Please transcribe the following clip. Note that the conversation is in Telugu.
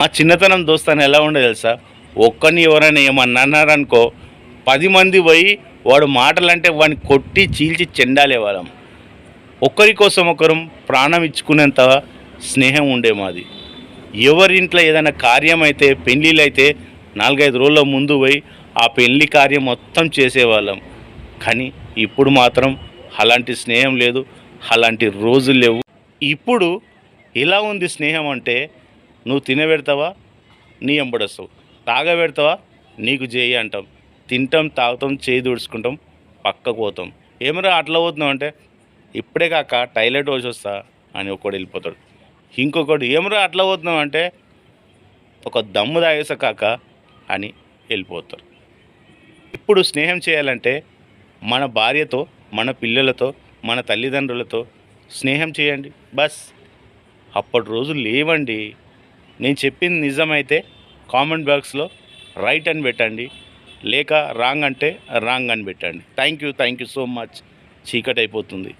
మా చిన్నతనం దోస్తాను ఎలా ఉండేది తెలుసా? ఒక్కరిని ఎవరైనా ఏమన్నా అన్నారనుకో 10 మంది పోయి వాడు మాటలంటే వాడిని కొట్టి చీల్చి చెండాలేవాళ్ళం. ఒకరి కోసం ఒకరం ప్రాణం ఇచ్చుకునేంత స్నేహం ఉండే మాది. ఎవరింట్లో ఏదైనా కార్యం అయితే పెళ్ళిళ్ళైతే 4, 5 రోజుల ముందు పోయి ఆ పెళ్లి కార్యం మొత్తం చేసేవాళ్ళం. కానీ ఇప్పుడు మాత్రం అలాంటి స్నేహం లేదు, అలాంటి రోజులు లేవు. ఇప్పుడు ఎలా ఉంది స్నేహం అంటే, నువ్వు తినబెడతావా నీ ఎంబడొస్తావు, తాగబెడతావా నీకు చేయి అంటాం, తింటాం తాగుతాం చేయి తుడుచుకుంటాం పక్కకు పోతాం. ఏమరా అట్లా పోతున్నావు అంటే, ఇప్పుడే కాక టాయిలెట్ పోసి వస్తా అని ఒకడు వెళ్ళిపోతాడు. ఇంకొకడు ఏమరా అట్లా పోతున్నావు అంటే, ఒక దమ్ము తాగేసా కాక అని వెళ్ళిపోతారు. ఇప్పుడు స్నేహం చేయాలంటే మన భార్యతో, మన పిల్లలతో, మన తల్లిదండ్రులతో స్నేహం చేయండి బస్. అప్పటి రోజులు లేవండి. నేను చెప్పింది నిజమైతే కామెంట్ బాక్స్లో రైట్ అని పెట్టండి, లేక రాంగ్ అంటే రాంగ్ అని పెట్టండి. Thank you so much. చీకటి అయిపోతుంది.